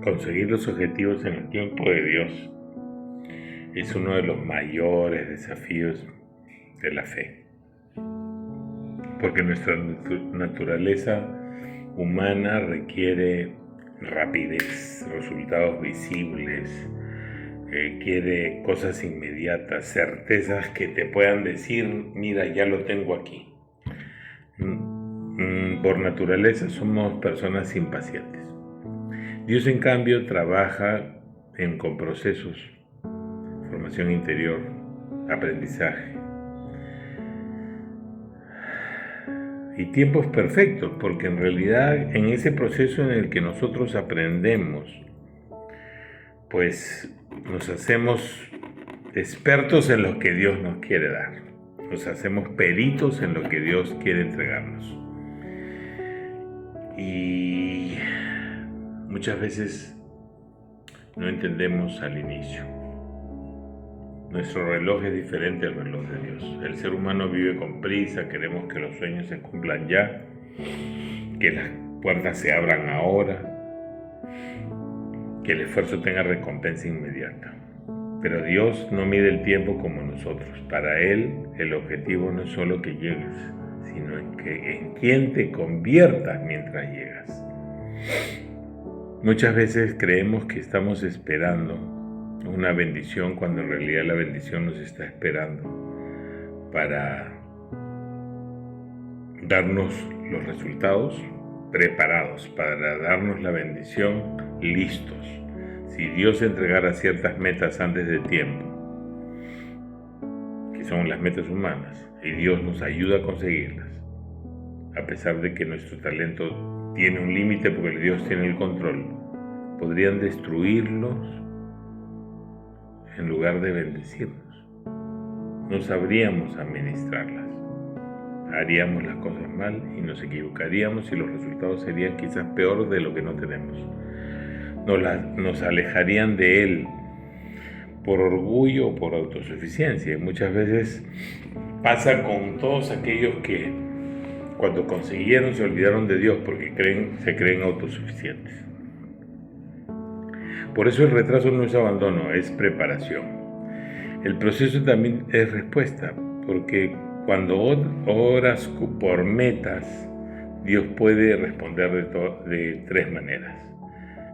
Conseguir los objetivos en el tiempo de Dios es uno de los mayores desafíos de la fe, porque nuestra naturaleza humana requiere rapidez, resultados visibles, quiere cosas inmediatas, certezas que te puedan decir, mira, ya lo tengo aquí. Por naturaleza somos personas impacientes. Dios, en cambio, trabaja con procesos, formación interior, aprendizaje y tiempos perfectos, porque en realidad en ese proceso en el que nosotros aprendemos, pues nos hacemos expertos en lo que Dios nos quiere dar, nos hacemos peritos en lo que Dios quiere entregarnos. Y muchas veces no entendemos al inicio. Nuestro reloj es diferente al reloj de Dios. El ser humano vive con prisa, queremos que los sueños se cumplan ya, que las puertas se abran ahora, que el esfuerzo tenga recompensa inmediata. Pero Dios no mide el tiempo como nosotros. Para Él el objetivo no es solo que llegues, sino en quién te conviertas mientras llegas. Muchas veces creemos que estamos esperando una bendición cuando en realidad la bendición nos está esperando para darnos los resultados preparados, para darnos la bendición listos. Si Dios entregara ciertas metas antes de tiempo, que son las metas humanas, y Dios nos ayuda a conseguirlas, a pesar de que nuestro talento tiene un límite porque Dios tiene el control, podrían destruirlos en lugar de bendecirnos. No sabríamos administrarlas, haríamos las cosas mal y nos equivocaríamos y los resultados serían quizás peor de lo que no tenemos. Nos alejarían de Él por orgullo o por autosuficiencia. Y muchas veces pasa con todos aquellos que cuando consiguieron se olvidaron de Dios porque se creen autosuficientes. Por eso el retraso no es abandono, es preparación. El proceso también es respuesta, porque cuando oras por metas, Dios puede responder de tres maneras.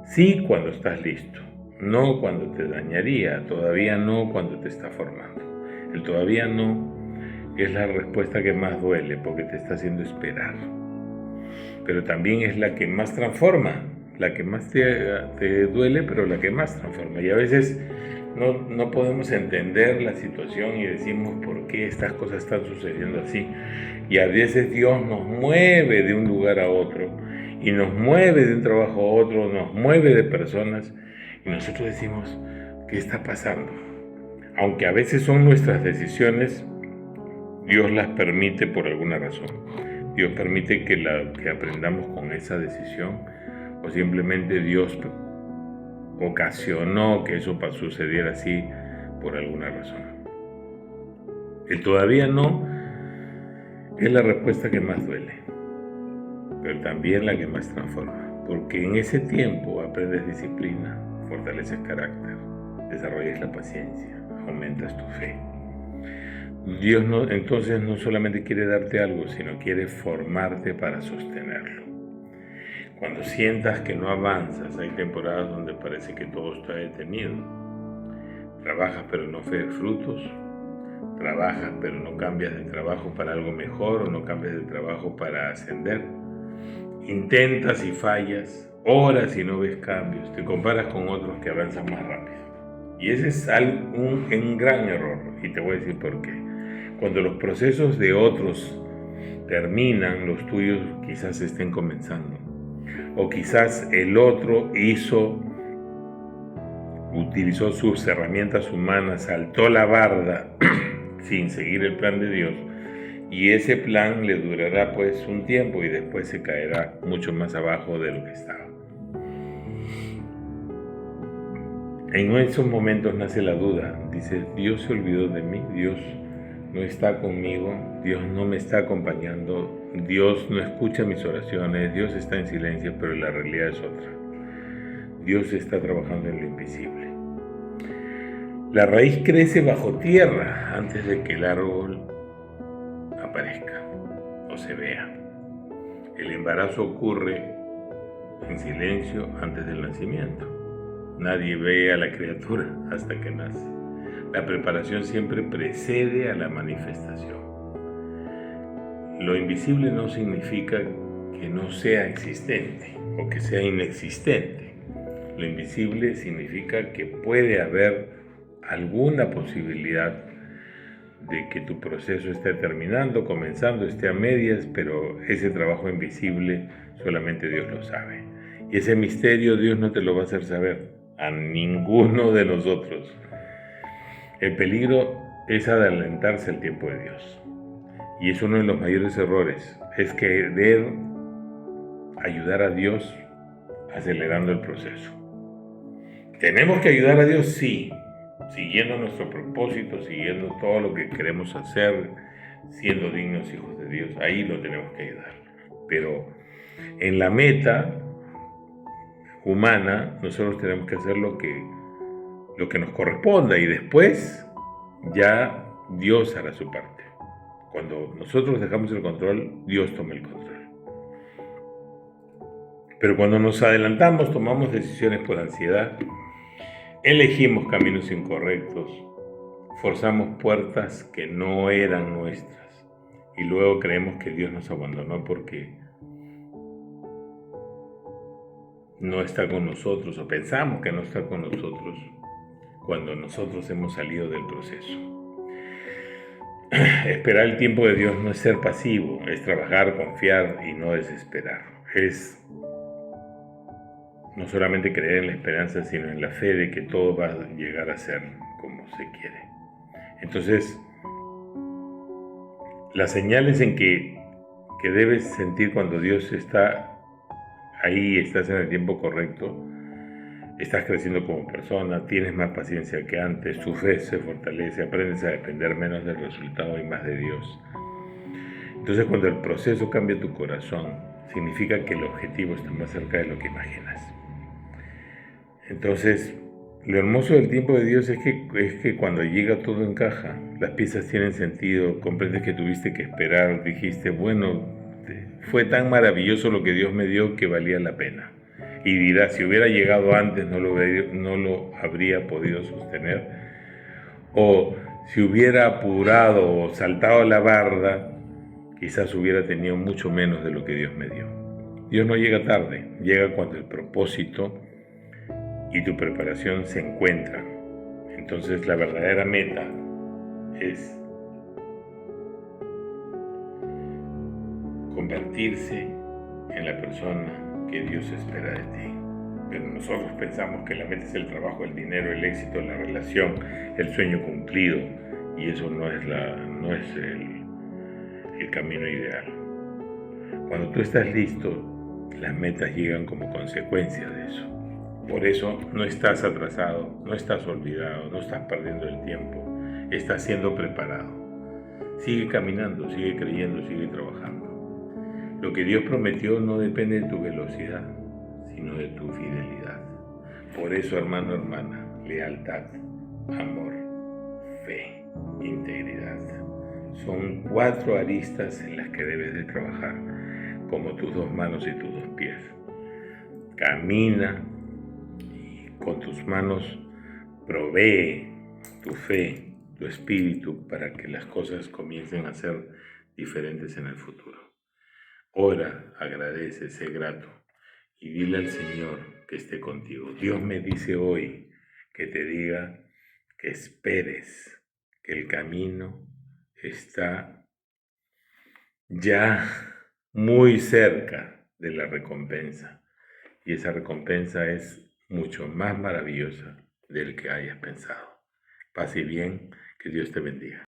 Sí, cuando estás listo, no cuando te dañaría, todavía no cuando te está formando. El todavía no es la respuesta que más duele porque te está haciendo esperar, pero también es la que más transforma, la que más te duele, pero la que más transforma. Y a veces no podemos entender la situación y decimos por qué estas cosas están sucediendo así. Y a veces Dios nos mueve de un lugar a otro, y nos mueve de un trabajo a otro, nos mueve de personas, y nosotros decimos, ¿qué está pasando? Aunque a veces son nuestras decisiones, Dios las permite por alguna razón. Dios permite que aprendamos con esa decisión, o simplemente Dios ocasionó que eso sucediera así por alguna razón. El todavía no es la respuesta que más duele, pero también la que más transforma, porque en ese tiempo aprendes disciplina, fortaleces carácter, desarrollas la paciencia, aumentas tu fe. Dios entonces no solamente quiere darte algo, sino quiere formarte para sostenerlo. Cuando sientas que no avanzas, hay temporadas donde parece que todo está detenido. Trabajas pero no ves frutos, trabajas pero no cambias de trabajo para algo mejor o no cambias de trabajo para ascender. Intentas y fallas, oras y no ves cambios, te comparas con otros que avanzan más rápido. Y ese es un gran error, y te voy a decir por qué. Cuando los procesos de otros terminan, los tuyos quizás estén comenzando. O quizás el otro utilizó sus herramientas humanas, saltó la barda sin seguir el plan de Dios, y ese plan le durará pues un tiempo y después se caerá mucho más abajo de lo que estaba. En esos momentos nace la duda, dices, Dios se olvidó de mí, Dios no está conmigo, Dios no me está acompañando, Dios no escucha mis oraciones, Dios está en silencio, pero la realidad es otra. Dios está trabajando en lo invisible. La raíz crece bajo tierra antes de que el árbol aparezca o se vea. El embarazo ocurre en silencio antes del nacimiento. Nadie ve a la criatura hasta que nace. La preparación siempre precede a la manifestación. Lo invisible no significa que no sea existente o que sea inexistente. Lo invisible significa que puede haber alguna posibilidad de que tu proceso esté terminando, comenzando, esté a medias, pero ese trabajo invisible solamente Dios lo sabe. Y ese misterio Dios no te lo va a hacer saber a ninguno de nosotros. El peligro es adelantarse al tiempo de Dios. Y es uno de los mayores errores, es querer ayudar a Dios acelerando el proceso. ¿Tenemos que ayudar a Dios? Sí, siguiendo nuestro propósito, siguiendo todo lo que queremos hacer, siendo dignos hijos de Dios, ahí lo tenemos que ayudar. Pero en la meta humana, nosotros tenemos que hacer lo que nos corresponda y después ya Dios hará su parte. Cuando nosotros dejamos el control, Dios toma el control. Pero cuando nos adelantamos, tomamos decisiones por ansiedad, elegimos caminos incorrectos, forzamos puertas que no eran nuestras y luego creemos que Dios nos abandonó porque no está con nosotros o pensamos que no está con nosotros cuando nosotros hemos salido del proceso. Esperar el tiempo de Dios no es ser pasivo, es trabajar, confiar y no desesperar. Es no solamente creer en la esperanza, sino en la fe de que todo va a llegar a ser como se quiere. Entonces, las señales en que debes sentir cuando Dios está ahí, estás en el tiempo correcto, estás creciendo como persona, tienes más paciencia que antes, tu fe se fortalece, aprendes a depender menos del resultado y más de Dios. Entonces, cuando el proceso cambia tu corazón, significa que el objetivo está más cerca de lo que imaginas. Entonces, lo hermoso del tiempo de Dios es que cuando llega todo encaja, las piezas tienen sentido, comprendes que tuviste que esperar, dijiste, bueno, fue tan maravilloso lo que Dios me dio que valía la pena. Y dirás, si hubiera llegado antes no lo habría podido sostener, o si hubiera apurado o saltado la barda, quizás hubiera tenido mucho menos de lo que Dios me dio. Dios no llega tarde, llega cuando el propósito y tu preparación se encuentran. Entonces la verdadera meta es convertirse en la persona que Dios espera de ti. Pero nosotros pensamos que la meta es el trabajo, el dinero, el éxito, la relación, el sueño cumplido, y eso no es el camino ideal. Cuando tú estás listo, las metas llegan como consecuencia de eso. Por eso no estás atrasado, no estás olvidado, no estás perdiendo el tiempo, estás siendo preparado. Sigue caminando, sigue creyendo, sigue trabajando. Lo que Dios prometió no depende de tu velocidad, sino de tu fidelidad. Por eso, hermano, hermana, lealtad, amor, fe, integridad. Son 4 aristas en las que debes de trabajar, como tus 2 manos y tus 2 pies. Camina y con tus manos provee tu fe, tu espíritu, para que las cosas comiencen a ser diferentes en el futuro. Ora, agradece, sé grato y dile al Señor que esté contigo. Dios me dice hoy que te diga que esperes, que el camino está ya muy cerca de la recompensa y esa recompensa es mucho más maravillosa del que hayas pensado. Paz y bien, que Dios te bendiga.